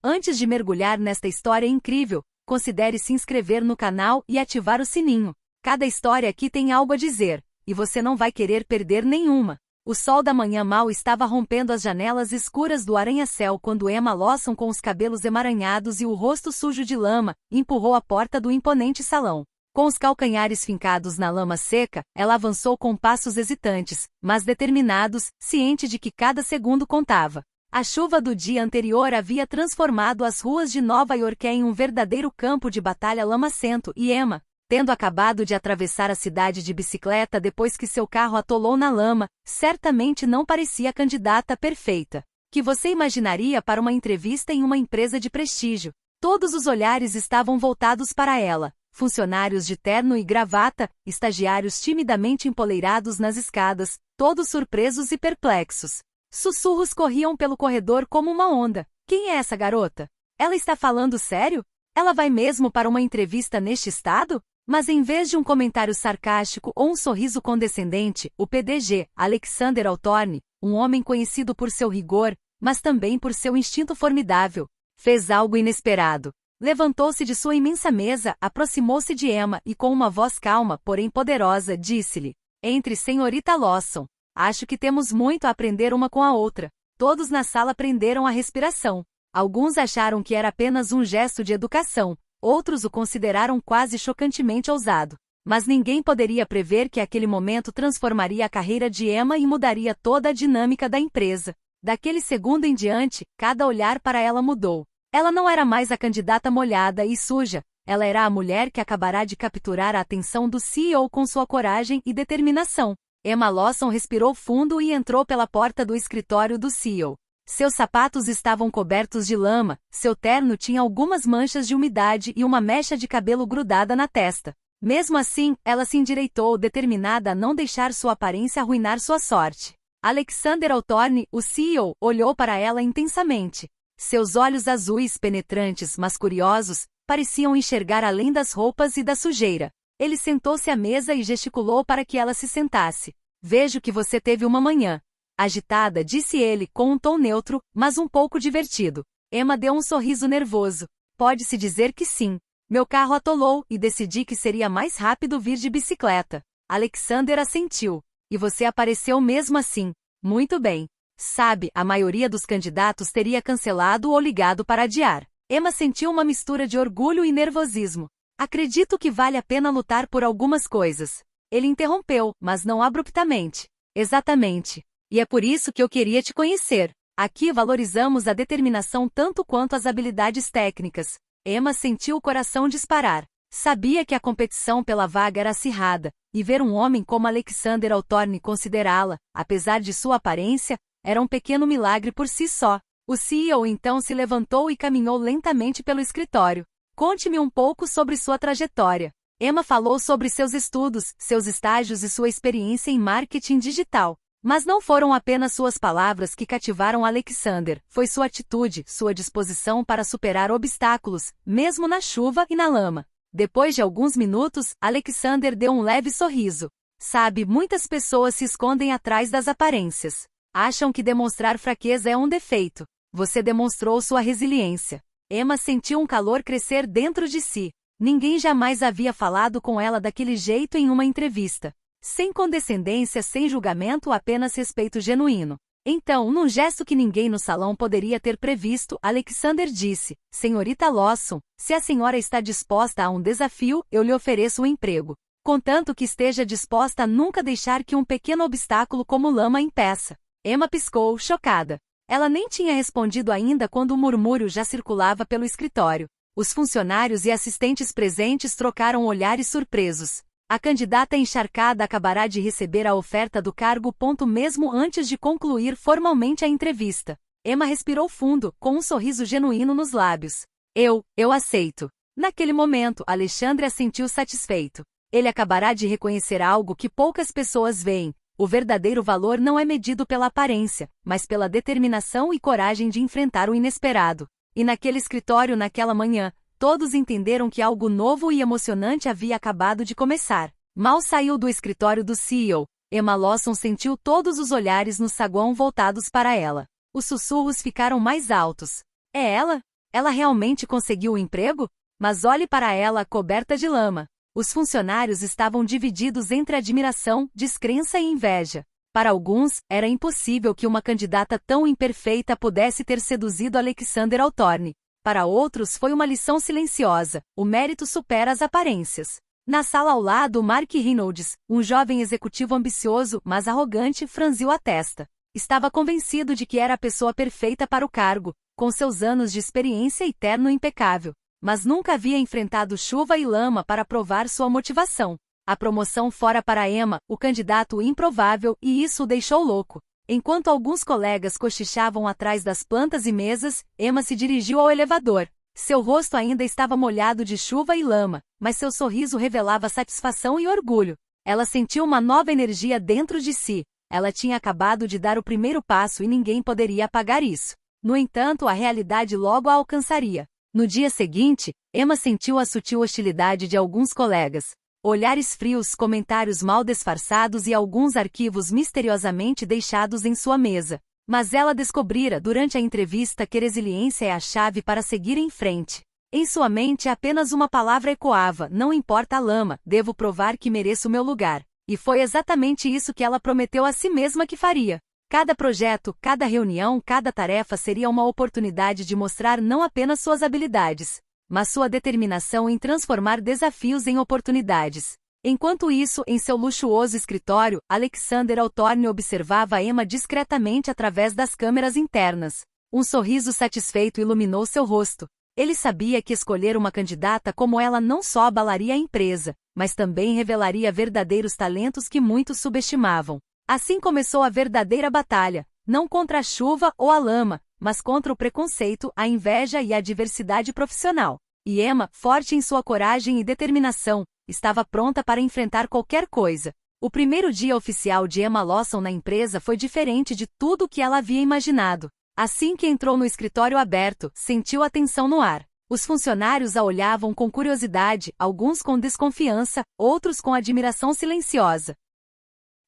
Antes de mergulhar nesta história incrível, considere se inscrever no canal e ativar o sininho. Cada história aqui tem algo a dizer, e você não vai querer perder nenhuma. O sol da manhã mal estava rompendo as janelas escuras do arranha-céu quando Emma Lawson, com os cabelos emaranhados e o rosto sujo de lama, empurrou a porta do imponente salão. Com os calcanhares fincados na lama seca, ela avançou com passos hesitantes, mas determinados, ciente de que cada segundo contava. A chuva do dia anterior havia transformado as ruas de Nova York em um verdadeiro campo de batalha lamacento e Emma, tendo acabado de atravessar a cidade de bicicleta depois que seu carro atolou na lama, certamente não parecia a candidata perfeita que você imaginaria para uma entrevista em uma empresa de prestígio. Todos os olhares estavam voltados para ela. Funcionários de terno e gravata, estagiários timidamente empoleirados nas escadas, todos surpresos e perplexos. Sussurros corriam pelo corredor como uma onda. Quem é essa garota? Ela está falando sério? Ela vai mesmo para uma entrevista neste estado? Mas em vez de um comentário sarcástico ou um sorriso condescendente, o PDG, Alexander Hawthorne, um homem conhecido por seu rigor, mas também por seu instinto formidável, fez algo inesperado. Levantou-se de sua imensa mesa, aproximou-se de Emma e com uma voz calma, porém poderosa, disse-lhe: "Entre, senhorita Lawson. Acho que temos muito a aprender uma com a outra." Todos na sala prenderam a respiração. Alguns acharam que era apenas um gesto de educação, outros o consideraram quase chocantemente ousado. Mas ninguém poderia prever que aquele momento transformaria a carreira de Emma e mudaria toda a dinâmica da empresa. Daquele segundo em diante, cada olhar para ela mudou. Ela não era mais a candidata molhada e suja, ela era a mulher que acabará de capturar a atenção do CEO com sua coragem e determinação. Emma Lawson respirou fundo e entrou pela porta do escritório do CEO. Seus sapatos estavam cobertos de lama, seu terno tinha algumas manchas de umidade e uma mecha de cabelo grudada na testa. Mesmo assim, ela se endireitou, determinada a não deixar sua aparência arruinar sua sorte. Alexander Hawthorne, o CEO, olhou para ela intensamente. Seus olhos azuis penetrantes, mas curiosos, pareciam enxergar além das roupas e da sujeira. Ele sentou-se à mesa e gesticulou para que ela se sentasse. "Vejo que você teve uma manhã agitada", disse ele com um tom neutro, mas um pouco divertido. Emma deu um sorriso nervoso. "Pode-se dizer que sim. Meu carro atolou e decidi que seria mais rápido vir de bicicleta." Alexander assentiu. "E você apareceu mesmo assim. Muito bem. Sabe, a maioria dos candidatos teria cancelado ou ligado para adiar." Emma sentiu uma mistura de orgulho e nervosismo. "Acredito que vale a pena lutar por algumas coisas." Ele interrompeu, mas não abruptamente. "Exatamente. E é por isso que eu queria te conhecer. Aqui valorizamos a determinação tanto quanto as habilidades técnicas." Emma sentiu o coração disparar. Sabia que a competição pela vaga era acirrada, e ver um homem como Alexander Hawthorne considerá-la, apesar de sua aparência, era um pequeno milagre por si só. O CEO então se levantou e caminhou lentamente pelo escritório. "Conte-me um pouco sobre sua trajetória." Emma falou sobre seus estudos, seus estágios e sua experiência em marketing digital. Mas não foram apenas suas palavras que cativaram Alexander, foi sua atitude, sua disposição para superar obstáculos, mesmo na chuva e na lama. Depois de alguns minutos, Alexander deu um leve sorriso. "Sabe, muitas pessoas se escondem atrás das aparências. Acham que demonstrar fraqueza é um defeito. Você demonstrou sua resiliência." Emma sentiu um calor crescer dentro de si. Ninguém jamais havia falado com ela daquele jeito em uma entrevista. Sem condescendência, sem julgamento, apenas respeito genuíno. Então, num gesto que ninguém no salão poderia ter previsto, Alexander disse: "Senhorita Lawson, se a senhora está disposta a um desafio, eu lhe ofereço um emprego. Contanto que esteja disposta a nunca deixar que um pequeno obstáculo como lama a impeça." Emma piscou, chocada. Ela nem tinha respondido ainda quando o murmúrio já circulava pelo escritório. Os funcionários e assistentes presentes trocaram olhares surpresos. A candidata encharcada acabará de receber a oferta do cargo. Mesmo antes de concluir formalmente a entrevista. Emma respirou fundo, com um sorriso genuíno nos lábios. Eu aceito." Naquele momento, Alexandre assentiu satisfeito. Ele acabará de reconhecer algo que poucas pessoas veem. O verdadeiro valor não é medido pela aparência, mas pela determinação e coragem de enfrentar o inesperado. E naquele escritório naquela manhã, todos entenderam que algo novo e emocionante havia acabado de começar. Mal saiu do escritório do CEO, Emma Lawson sentiu todos os olhares no saguão voltados para ela. Os sussurros ficaram mais altos. "É ela? Ela realmente conseguiu o emprego? Mas olhe para ela coberta de lama. Os funcionários estavam divididos entre admiração, descrença e inveja. Para alguns, era impossível que uma candidata tão imperfeita pudesse ter seduzido Alexander Hawthorne. Para outros foi uma lição silenciosa: o mérito supera as aparências. Na sala ao lado, Mark Reynolds, um jovem executivo ambicioso, mas arrogante, franziu a testa. Estava convencido de que era a pessoa perfeita para o cargo, com seus anos de experiência e terno impecável. Mas nunca havia enfrentado chuva e lama para provar sua motivação. A promoção fora para Emma, o candidato improvável, e isso o deixou louco. Enquanto alguns colegas cochichavam atrás das plantas e mesas, Emma se dirigiu ao elevador. Seu rosto ainda estava molhado de chuva e lama, mas seu sorriso revelava satisfação e orgulho. Ela sentiu uma nova energia dentro de si. Ela tinha acabado de dar o primeiro passo e ninguém poderia apagar isso. No entanto, a realidade logo a alcançaria. No dia seguinte, Emma sentiu a sutil hostilidade de alguns colegas. Olhares frios, comentários mal disfarçados e alguns arquivos misteriosamente deixados em sua mesa. Mas ela descobrira durante a entrevista que resiliência é a chave para seguir em frente. Em sua mente apenas uma palavra ecoava: não importa a lama, devo provar que mereço meu lugar. E foi exatamente isso que ela prometeu a si mesma que faria. Cada projeto, cada reunião, cada tarefa seria uma oportunidade de mostrar não apenas suas habilidades, mas sua determinação em transformar desafios em oportunidades. Enquanto isso, em seu luxuoso escritório, Alexander Hawthorne observava Emma discretamente através das câmeras internas. Um sorriso satisfeito iluminou seu rosto. Ele sabia que escolher uma candidata como ela não só abalaria a empresa, mas também revelaria verdadeiros talentos que muitos subestimavam. Assim começou a verdadeira batalha, não contra a chuva ou a lama, mas contra o preconceito, a inveja e a diversidade profissional. E Emma, forte em sua coragem e determinação, estava pronta para enfrentar qualquer coisa. O primeiro dia oficial de Emma Lawson na empresa foi diferente de tudo o que ela havia imaginado. Assim que entrou no escritório aberto, sentiu a tensão no ar. Os funcionários a olhavam com curiosidade, alguns com desconfiança, outros com admiração silenciosa.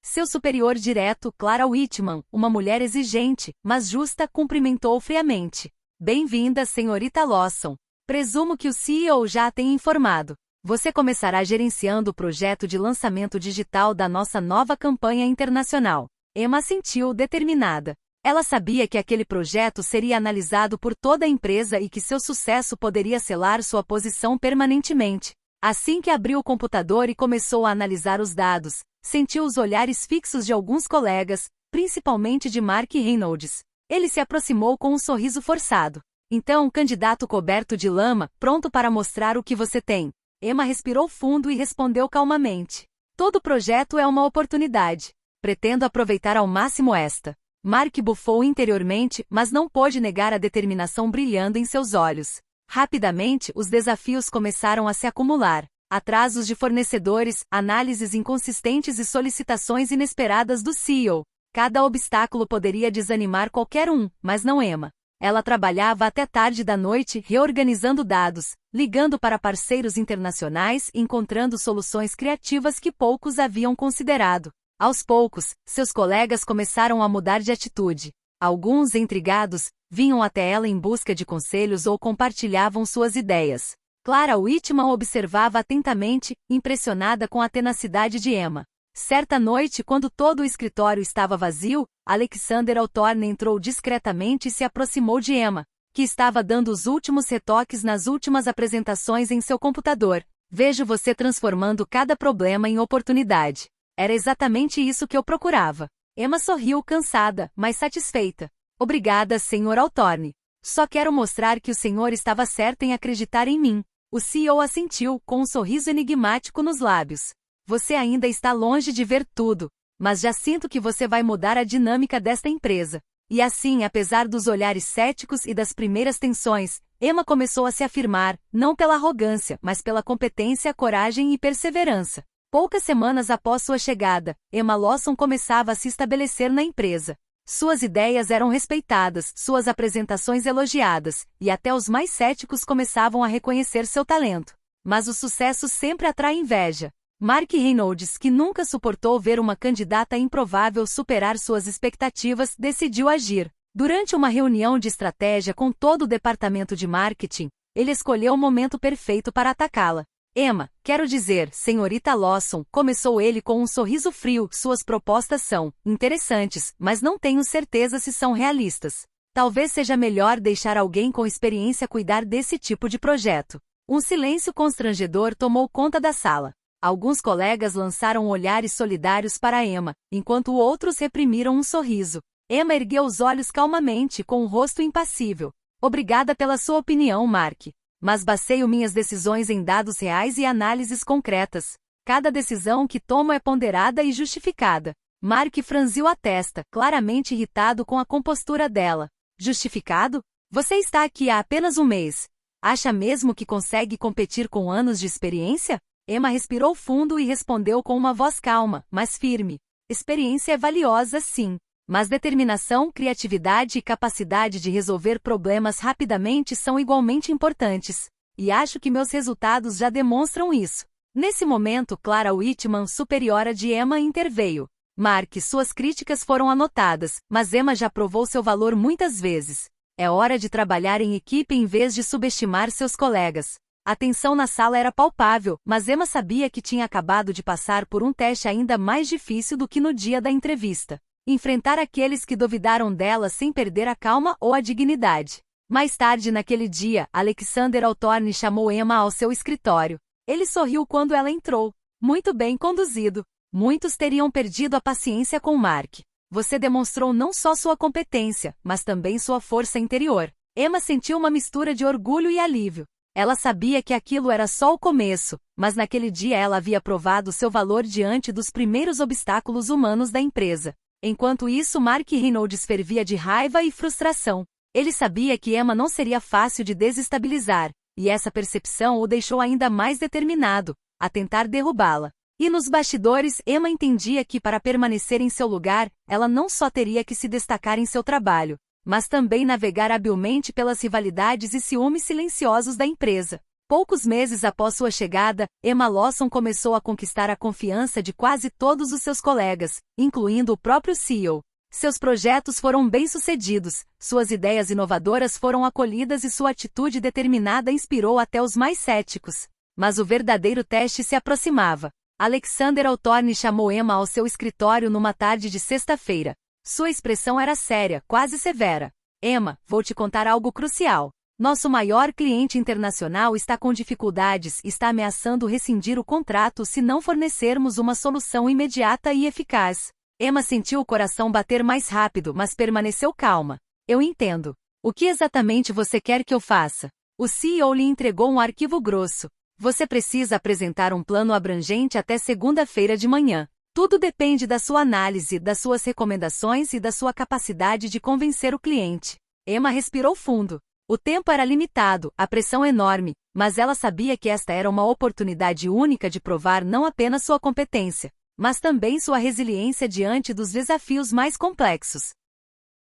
Seu superior direto, Clara Whitman, uma mulher exigente, mas justa, cumprimentou friamente. Bem-vinda, senhorita Lawson. Presumo que o CEO já a tenha informado. Você começará gerenciando o projeto de lançamento digital da nossa nova campanha internacional. Emma assentiu, determinada. Ela sabia que aquele projeto seria analisado por toda a empresa e que seu sucesso poderia selar sua posição permanentemente. Assim que abriu o computador e começou a analisar os dados, sentiu os olhares fixos de alguns colegas, principalmente de Mark Reynolds. Ele se aproximou com um sorriso forçado. Então, candidato coberto de lama, pronto para mostrar o que você tem. Emma respirou fundo e respondeu calmamente. Todo projeto é uma oportunidade. Pretendo aproveitar ao máximo esta. Mark bufou interiormente, mas não pôde negar a determinação brilhando em seus olhos. Rapidamente, os desafios começaram a se acumular. Atrasos de fornecedores, análises inconsistentes e solicitações inesperadas do CEO. Cada obstáculo poderia desanimar qualquer um, mas não Emma. Ela trabalhava até tarde da noite, reorganizando dados, ligando para parceiros internacionais e encontrando soluções criativas que poucos haviam considerado. Aos poucos, seus colegas começaram a mudar de atitude. Alguns, intrigados, vinham até ela em busca de conselhos ou compartilhavam suas ideias. Clara Whitman observava atentamente, impressionada com a tenacidade de Emma. Certa noite, quando todo o escritório estava vazio, Alexander Hawthorne entrou discretamente e se aproximou de Emma, que estava dando os últimos retoques nas últimas apresentações em seu computador. Vejo você transformando cada problema em oportunidade. Era exatamente isso que eu procurava. Emma sorriu cansada, mas satisfeita. Obrigada, Sr. Hawthorne. Só quero mostrar que o senhor estava certo em acreditar em mim. O CEO assentiu, com um sorriso enigmático nos lábios. Você ainda está longe de ver tudo, mas já sinto que você vai mudar a dinâmica desta empresa. E assim, apesar dos olhares céticos e das primeiras tensões, Emma começou a se afirmar, não pela arrogância, mas pela competência, coragem e perseverança. Poucas semanas após sua chegada, Emma Lawson começava a se estabelecer na empresa. Suas ideias eram respeitadas, suas apresentações elogiadas, e até os mais céticos começavam a reconhecer seu talento. Mas o sucesso sempre atrai inveja. Mark Reynolds, que nunca suportou ver uma candidata improvável superar suas expectativas, decidiu agir. Durante uma reunião de estratégia com todo o departamento de marketing, ele escolheu o momento perfeito para atacá-la. Emma, quero dizer, senhorita Lawson, começou ele com um sorriso frio, suas propostas são interessantes, mas não tenho certeza se são realistas. Talvez seja melhor deixar alguém com experiência cuidar desse tipo de projeto. Um silêncio constrangedor tomou conta da sala. Alguns colegas lançaram olhares solidários para Emma, enquanto outros reprimiram um sorriso. Emma ergueu os olhos calmamente, com o rosto impassível. Obrigada pela sua opinião, Mark. Mas baseio minhas decisões em dados reais e análises concretas. Cada decisão que tomo é ponderada e justificada. Mark franziu a testa, claramente irritado com a compostura dela. Justificado? Você está aqui há apenas um mês. Acha mesmo que consegue competir com anos de experiência? Emma respirou fundo e respondeu com uma voz calma, mas firme. Experiência é valiosa, sim. Mas determinação, criatividade e capacidade de resolver problemas rapidamente são igualmente importantes. E acho que meus resultados já demonstram isso. Nesse momento, Clara Whitman, superiora de Emma, interveio. Mark, suas críticas foram anotadas, mas Emma já provou seu valor muitas vezes. É hora de trabalhar em equipe em vez de subestimar seus colegas. A tensão na sala era palpável, mas Emma sabia que tinha acabado de passar por um teste ainda mais difícil do que no dia da entrevista. Enfrentar aqueles que duvidaram dela sem perder a calma ou a dignidade. Mais tarde naquele dia, Alexander Hawthorne chamou Emma ao seu escritório. Ele sorriu quando ela entrou. Muito bem conduzido. Muitos teriam perdido a paciência com Mark. Você demonstrou não só sua competência, mas também sua força interior. Emma sentiu uma mistura de orgulho e alívio. Ela sabia que aquilo era só o começo, mas naquele dia ela havia provado seu valor diante dos primeiros obstáculos humanos da empresa. Enquanto isso, Mark Reynolds fervia de raiva e frustração. Ele sabia que Emma não seria fácil de desestabilizar, e essa percepção o deixou ainda mais determinado a tentar derrubá-la. E nos bastidores, Emma entendia que para permanecer em seu lugar, ela não só teria que se destacar em seu trabalho, mas também navegar habilmente pelas rivalidades e ciúmes silenciosos da empresa. Poucos meses após sua chegada, Emma Lawson começou a conquistar a confiança de quase todos os seus colegas, incluindo o próprio CEO. Seus projetos foram bem-sucedidos, suas ideias inovadoras foram acolhidas e sua atitude determinada inspirou até os mais céticos. Mas o verdadeiro teste se aproximava. Alexander Hawthorne chamou Emma ao seu escritório numa tarde de sexta-feira. Sua expressão era séria, quase severa. Emma, vou te contar algo crucial. Nosso maior cliente internacional está com dificuldades e está ameaçando rescindir o contrato se não fornecermos uma solução imediata e eficaz. Emma sentiu o coração bater mais rápido, mas permaneceu calma. Eu entendo. O que exatamente você quer que eu faça? O CEO lhe entregou um arquivo grosso. Você precisa apresentar um plano abrangente até segunda-feira de manhã. Tudo depende da sua análise, das suas recomendações e da sua capacidade de convencer o cliente. Emma respirou fundo. O tempo era limitado, a pressão enorme, mas ela sabia que esta era uma oportunidade única de provar não apenas sua competência, mas também sua resiliência diante dos desafios mais complexos.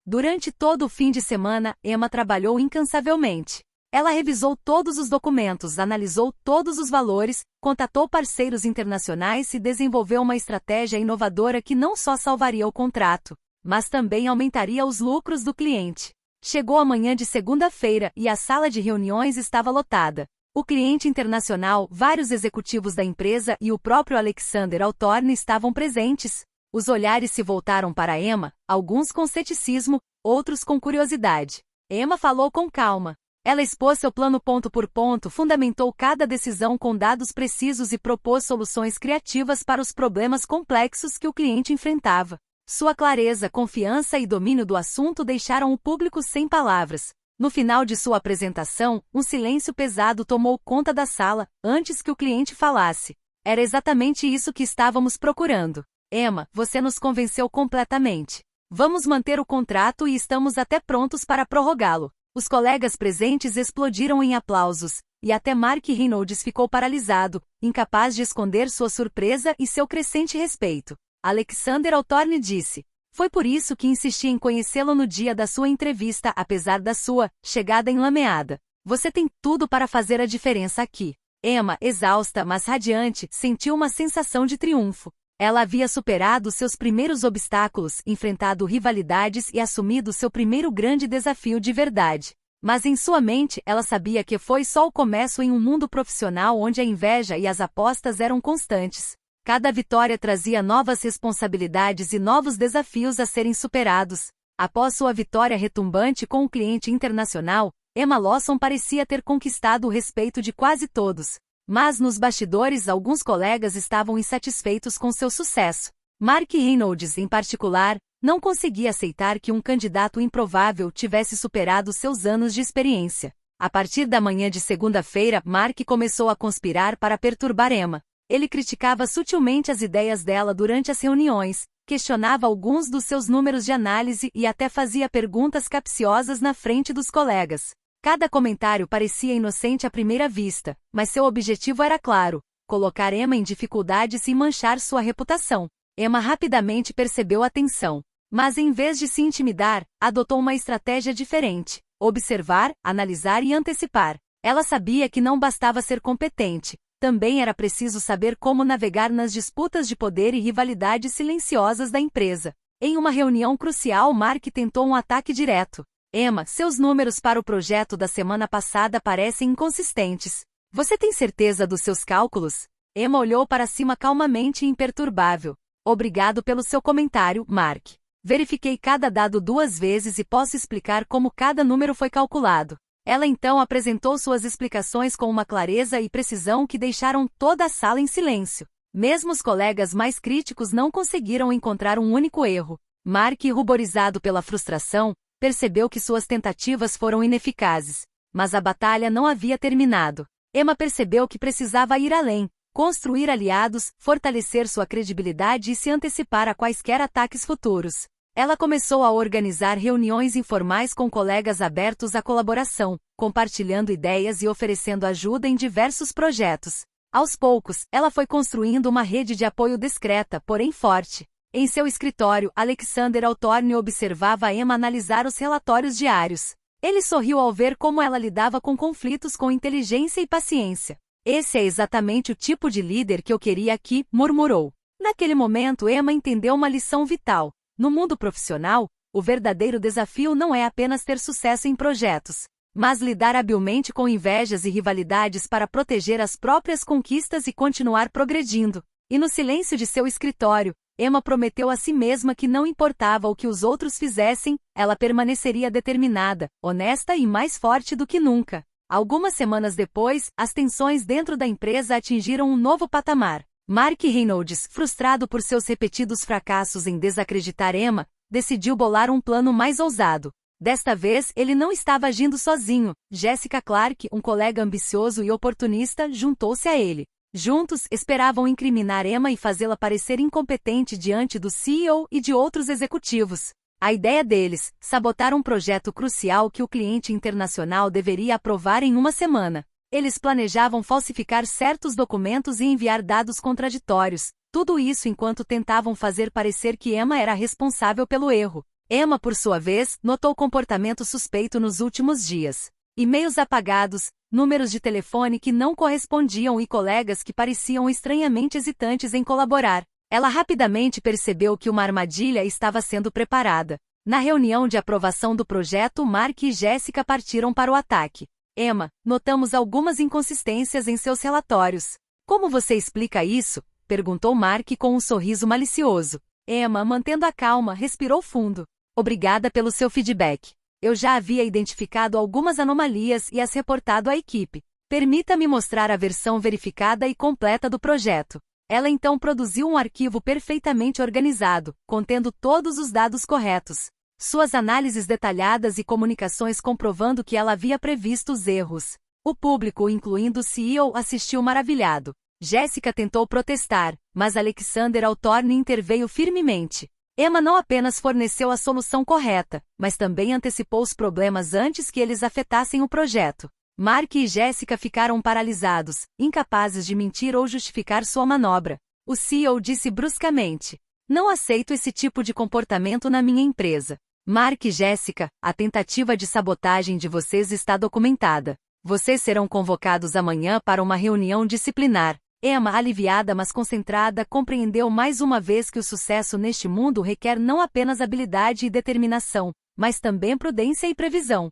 Durante todo o fim de semana, Emma trabalhou incansavelmente. Ela revisou todos os documentos, analisou todos os valores, contatou parceiros internacionais e desenvolveu uma estratégia inovadora que não só salvaria o contrato, mas também aumentaria os lucros do cliente. Chegou a manhã de segunda-feira e a sala de reuniões estava lotada. O cliente internacional, vários executivos da empresa e o próprio Alexander Hawthorne estavam presentes. Os olhares se voltaram para Emma, alguns com ceticismo, outros com curiosidade. Emma falou com calma. Ela expôs seu plano ponto por ponto, fundamentou cada decisão com dados precisos e propôs soluções criativas para os problemas complexos que o cliente enfrentava. Sua clareza, confiança e domínio do assunto deixaram o público sem palavras. No final de sua apresentação, um silêncio pesado tomou conta da sala, antes que o cliente falasse. Era exatamente isso que estávamos procurando. Emma, você nos convenceu completamente. Vamos manter o contrato e estamos até prontos para prorrogá-lo. Os colegas presentes explodiram em aplausos, e até Mark Reynolds ficou paralisado, incapaz de esconder sua surpresa e seu crescente respeito. Alexander Hawthorne disse. Foi por isso que insisti em conhecê-lo no dia da sua entrevista, apesar da sua chegada enlameada. Você tem tudo para fazer a diferença aqui. Emma, exausta, mas radiante, sentiu uma sensação de triunfo. Ela havia superado seus primeiros obstáculos, enfrentado rivalidades e assumido seu primeiro grande desafio de verdade. Mas em sua mente, ela sabia que foi só o começo em um mundo profissional onde a inveja e as apostas eram constantes. Cada vitória trazia novas responsabilidades e novos desafios a serem superados. Após sua vitória retumbante com o cliente internacional, Emma Lawson parecia ter conquistado o respeito de quase todos. Mas nos bastidores alguns colegas estavam insatisfeitos com seu sucesso. Mark Reynolds, em particular, não conseguia aceitar que um candidato improvável tivesse superado seus anos de experiência. A partir da manhã de segunda-feira, Mark começou a conspirar para perturbar Emma. Ele criticava sutilmente as ideias dela durante as reuniões, questionava alguns dos seus números de análise e até fazia perguntas capciosas na frente dos colegas. Cada comentário parecia inocente à primeira vista, mas seu objetivo era claro: colocar Emma em dificuldades e manchar sua reputação. Emma rapidamente percebeu a tensão. Mas em vez de se intimidar, adotou uma estratégia diferente: observar, analisar e antecipar. Ela sabia que não bastava ser competente, também era preciso saber como navegar nas disputas de poder e rivalidades silenciosas da empresa. Em uma reunião crucial, Mark tentou um ataque direto. Emma, seus números para o projeto da semana passada parecem inconsistentes. Você tem certeza dos seus cálculos? Emma olhou para cima calmamente e imperturbável. Obrigado pelo seu comentário, Mark. Verifiquei cada dado 2 vezes e posso explicar como cada número foi calculado. Ela então apresentou suas explicações com uma clareza e precisão que deixaram toda a sala em silêncio. Mesmo os colegas mais críticos não conseguiram encontrar um único erro. Mark, ruborizado pela frustração, percebeu que suas tentativas foram ineficazes. Mas a batalha não havia terminado. Emma percebeu que precisava ir além, construir aliados, fortalecer sua credibilidade e se antecipar a quaisquer ataques futuros. Ela começou a organizar reuniões informais com colegas abertos à colaboração, compartilhando ideias e oferecendo ajuda em diversos projetos. Aos poucos, ela foi construindo uma rede de apoio discreta, porém forte. Em seu escritório, Alexander Altorne observava Emma analisar os relatórios diários. Ele sorriu ao ver como ela lidava com conflitos com inteligência e paciência. Esse é exatamente o tipo de líder que eu queria aqui, murmurou. Naquele momento, Emma entendeu uma lição vital. No mundo profissional, o verdadeiro desafio não é apenas ter sucesso em projetos, mas lidar habilmente com invejas e rivalidades para proteger as próprias conquistas e continuar progredindo. E no silêncio de seu escritório, Emma prometeu a si mesma que não importava o que os outros fizessem, ela permaneceria determinada, honesta e mais forte do que nunca. Algumas semanas depois, as tensões dentro da empresa atingiram um novo patamar. Mark Reynolds, frustrado por seus repetidos fracassos em desacreditar Emma, decidiu bolar um plano mais ousado. Desta vez, ele não estava agindo sozinho. Jessica Clark, um colega ambicioso e oportunista, juntou-se a ele. Juntos, esperavam incriminar Emma e fazê-la parecer incompetente diante do CEO e de outros executivos. A ideia deles, sabotar um projeto crucial que o cliente internacional deveria aprovar em uma semana. Eles planejavam falsificar certos documentos e enviar dados contraditórios, tudo isso enquanto tentavam fazer parecer que Emma era responsável pelo erro. Emma, por sua vez, notou comportamento suspeito nos últimos dias. E-mails apagados, números de telefone que não correspondiam e colegas que pareciam estranhamente hesitantes em colaborar. Ela rapidamente percebeu que uma armadilha estava sendo preparada. Na reunião de aprovação do projeto, Mark e Jessica partiram para o ataque. Emma, notamos algumas inconsistências em seus relatórios. Como você explica isso? Perguntou Mark com um sorriso malicioso. Emma, mantendo a calma, respirou fundo. Obrigada pelo seu feedback. Eu já havia identificado algumas anomalias e as reportado à equipe. Permita-me mostrar a versão verificada e completa do projeto. Ela então produziu um arquivo perfeitamente organizado, contendo todos os dados corretos. Suas análises detalhadas e comunicações comprovando que ela havia previsto os erros. O público, incluindo o CEO, assistiu maravilhado. Jessica tentou protestar, mas Alexander Altorne interveio firmemente. Emma não apenas forneceu a solução correta, mas também antecipou os problemas antes que eles afetassem o projeto. Mark e Jessica ficaram paralisados, incapazes de mentir ou justificar sua manobra. O CEO disse bruscamente: "Não aceito esse tipo de comportamento na minha empresa. Mark e Jessica, a tentativa de sabotagem de vocês está documentada. Vocês serão convocados amanhã para uma reunião disciplinar. Emma, aliviada mas concentrada, compreendeu mais uma vez que o sucesso neste mundo requer não apenas habilidade e determinação, mas também prudência e previsão.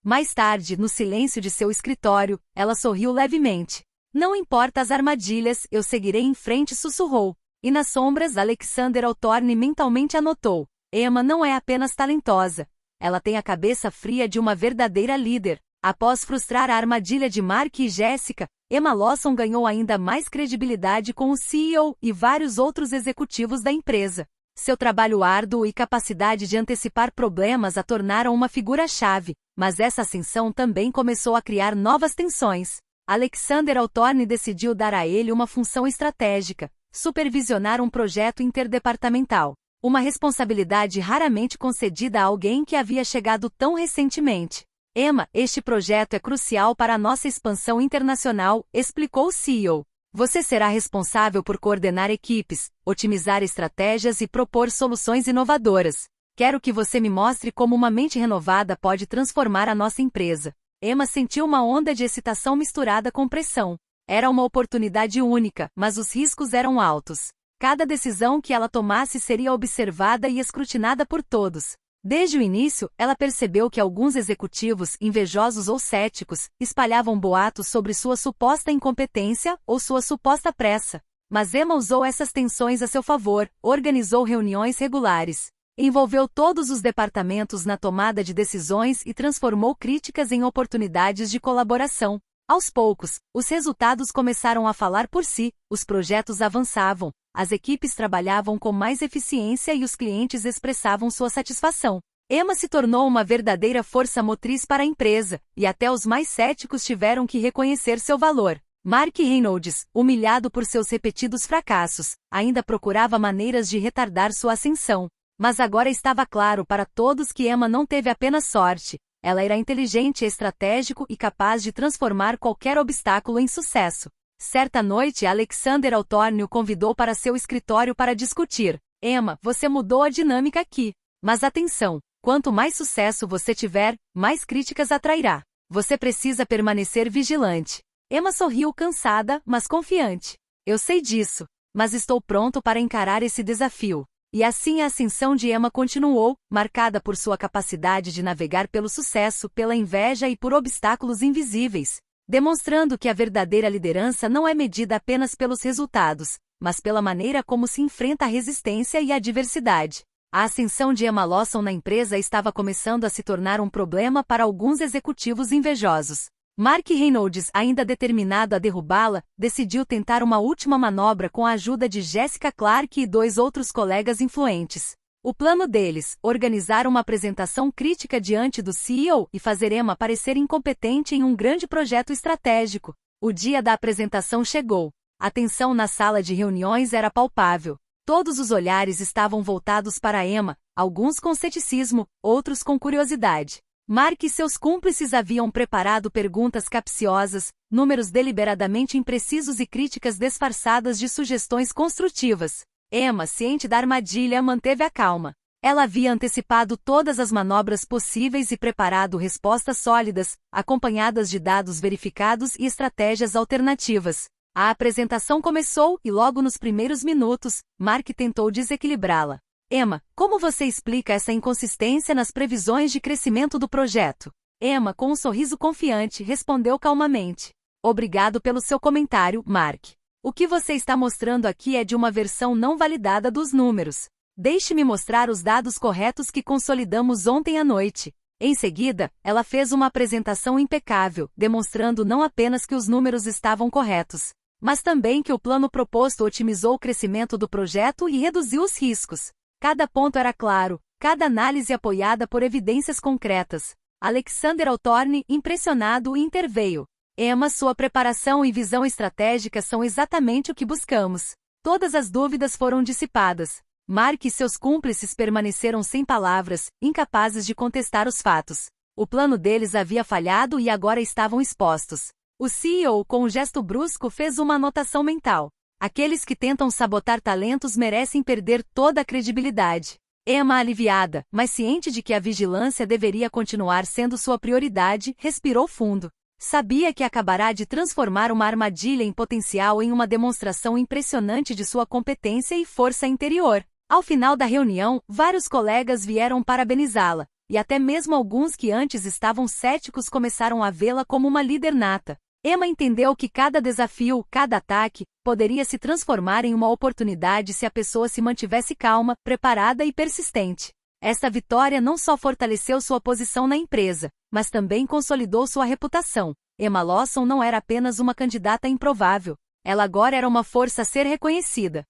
Mais tarde, no silêncio de seu escritório, ela sorriu levemente. Não importa as armadilhas, eu seguirei em frente, sussurrou. E nas sombras, Alexander Hawthorne mentalmente anotou. Emma não é apenas talentosa. Ela tem a cabeça fria de uma verdadeira líder. Após frustrar a armadilha de Mark e Jessica, Emma Lawson ganhou ainda mais credibilidade com o CEO e vários outros executivos da empresa. Seu trabalho árduo e capacidade de antecipar problemas a tornaram uma figura-chave, mas essa ascensão também começou a criar novas tensões. Alexander Hawthorne decidiu dar a ele uma função estratégica: supervisionar um projeto interdepartamental. Uma responsabilidade raramente concedida a alguém que havia chegado tão recentemente. Emma, este projeto é crucial para a nossa expansão internacional, explicou o CEO. Você será responsável por coordenar equipes, otimizar estratégias e propor soluções inovadoras. Quero que você me mostre como uma mente renovada pode transformar a nossa empresa. Emma sentiu uma onda de excitação misturada com pressão. Era uma oportunidade única, mas os riscos eram altos. Cada decisão que ela tomasse seria observada e escrutinada por todos. Desde o início, ela percebeu que alguns executivos, invejosos ou céticos, espalhavam boatos sobre sua suposta incompetência ou sua suposta pressa. Mas Emma usou essas tensões a seu favor, organizou reuniões regulares, envolveu todos os departamentos na tomada de decisões e transformou críticas em oportunidades de colaboração. Aos poucos, os resultados começaram a falar por si, os projetos avançavam, as equipes trabalhavam com mais eficiência e os clientes expressavam sua satisfação. Emma se tornou uma verdadeira força motriz para a empresa, e até os mais céticos tiveram que reconhecer seu valor. Mark Reynolds, humilhado por seus repetidos fracassos, ainda procurava maneiras de retardar sua ascensão. Mas agora estava claro para todos que Emma não teve apenas sorte. Ela era inteligente, estratégico e capaz de transformar qualquer obstáculo em sucesso. Certa noite, Alexander Hawthorne o convidou para seu escritório para discutir. Emma, você mudou a dinâmica aqui. Mas atenção, quanto mais sucesso você tiver, mais críticas atrairá. Você precisa permanecer vigilante. Emma sorriu cansada, mas confiante. Eu sei disso, mas estou pronto para encarar esse desafio. E assim a ascensão de Emma continuou, marcada por sua capacidade de navegar pelo sucesso, pela inveja e por obstáculos invisíveis, demonstrando que a verdadeira liderança não é medida apenas pelos resultados, mas pela maneira como se enfrenta a resistência e a adversidade. A ascensão de Emma Lawson na empresa estava começando a se tornar um problema para alguns executivos invejosos. Mark Reynolds, ainda determinado a derrubá-la, decidiu tentar uma última manobra com a ajuda de Jessica Clarke e 2 outros colegas influentes. O plano deles, organizar uma apresentação crítica diante do CEO e fazer Emma parecer incompetente em um grande projeto estratégico. O dia da apresentação chegou. A tensão na sala de reuniões era palpável. Todos os olhares estavam voltados para Emma, alguns com ceticismo, outros com curiosidade. Mark e seus cúmplices haviam preparado perguntas capciosas, números deliberadamente imprecisos e críticas disfarçadas de sugestões construtivas. Emma, ciente da armadilha, manteve a calma. Ela havia antecipado todas as manobras possíveis e preparado respostas sólidas, acompanhadas de dados verificados e estratégias alternativas. A apresentação começou e logo nos primeiros minutos, Mark tentou desequilibrá-la. Emma, como você explica essa inconsistência nas previsões de crescimento do projeto? Emma, com um sorriso confiante, respondeu calmamente. Obrigado pelo seu comentário, Mark. O que você está mostrando aqui é de uma versão não validada dos números. Deixe-me mostrar os dados corretos que consolidamos ontem à noite. Em seguida, ela fez uma apresentação impecável, demonstrando não apenas que os números estavam corretos, mas também que o plano proposto otimizou o crescimento do projeto e reduziu os riscos. Cada ponto era claro, cada análise apoiada por evidências concretas. Alexander Hawthorne, impressionado, interveio. Emma, sua preparação e visão estratégica são exatamente o que buscamos. Todas as dúvidas foram dissipadas. Mark e seus cúmplices permaneceram sem palavras, incapazes de contestar os fatos. O plano deles havia falhado e agora estavam expostos. O CEO, com um gesto brusco, fez uma anotação mental. Aqueles que tentam sabotar talentos merecem perder toda a credibilidade. Emma, aliviada, mas ciente de que a vigilância deveria continuar sendo sua prioridade, respirou fundo. Sabia que acabará de transformar uma armadilha em potencial em uma demonstração impressionante de sua competência e força interior. Ao final da reunião, vários colegas vieram parabenizá-la, e até mesmo alguns que antes estavam céticos começaram a vê-la como uma líder nata. Emma entendeu que cada desafio, cada ataque, poderia se transformar em uma oportunidade se a pessoa se mantivesse calma, preparada e persistente. Esta vitória não só fortaleceu sua posição na empresa, mas também consolidou sua reputação. Emma Lawson não era apenas uma candidata improvável, ela agora era uma força a ser reconhecida.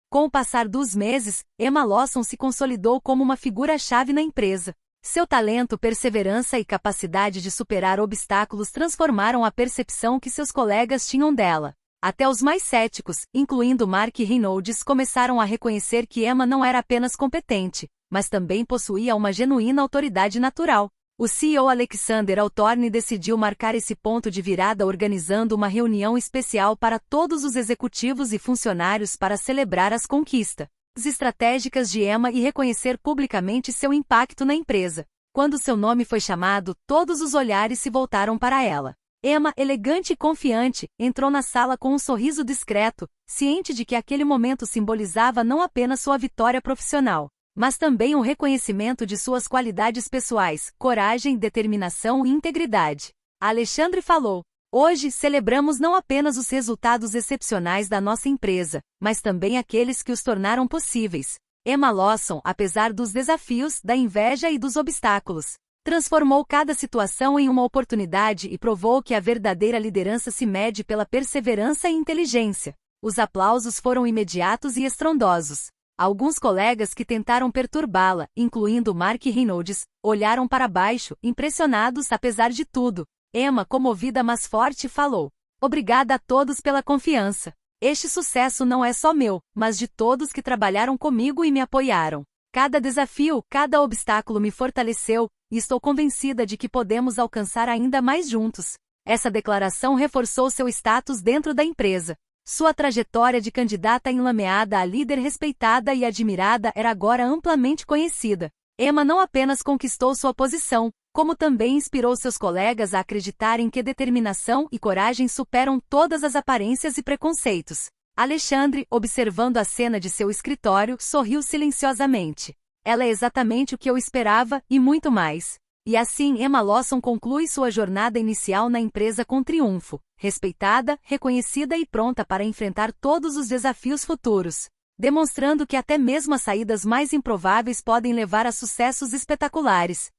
Com o passar dos meses, Emma Lawson se consolidou como uma figura-chave na empresa. Seu talento, perseverança e capacidade de superar obstáculos transformaram a percepção que seus colegas tinham dela. Até os mais céticos, incluindo Mark Reynolds, começaram a reconhecer que Emma não era apenas competente, mas também possuía uma genuína autoridade natural. O CEO Alexander Altorne decidiu marcar esse ponto de virada organizando uma reunião especial para todos os executivos e funcionários para celebrar as conquistas estratégicas de Emma e reconhecer publicamente seu impacto na empresa. Quando seu nome foi chamado, todos os olhares se voltaram para ela. Emma, elegante e confiante, entrou na sala com um sorriso discreto, ciente de que aquele momento simbolizava não apenas sua vitória profissional, mas também o reconhecimento de suas qualidades pessoais, coragem, determinação e integridade. Alexandre falou: "Hoje celebramos não apenas os resultados excepcionais da nossa empresa, mas também aqueles que os tornaram possíveis." Emma Lawson, apesar dos desafios, da inveja e dos obstáculos, transformou cada situação em uma oportunidade e provou que a verdadeira liderança se mede pela perseverança e inteligência. Os aplausos foram imediatos e estrondosos. Alguns colegas que tentaram perturbá-la, incluindo Mark Reynolds, olharam para baixo, impressionados apesar de tudo. Emma, comovida mas forte, falou: "Obrigada a todos pela confiança. Este sucesso não é só meu, mas de todos que trabalharam comigo e me apoiaram. Cada desafio, cada obstáculo me fortaleceu, e estou convencida de que podemos alcançar ainda mais juntos." Essa declaração reforçou seu status dentro da empresa. Sua trajetória de candidata enlameada a líder respeitada e admirada era agora amplamente conhecida. Emma não apenas conquistou sua posição, como também inspirou seus colegas a acreditarem que determinação e coragem superam todas as aparências e preconceitos. Alexandre, observando a cena de seu escritório, sorriu silenciosamente. "Ela é exatamente o que eu esperava, e muito mais." E assim Emma Lawson conclui sua jornada inicial na empresa com triunfo, respeitada, reconhecida e pronta para enfrentar todos os desafios futuros, demonstrando que até mesmo as saídas mais improváveis podem levar a sucessos espetaculares.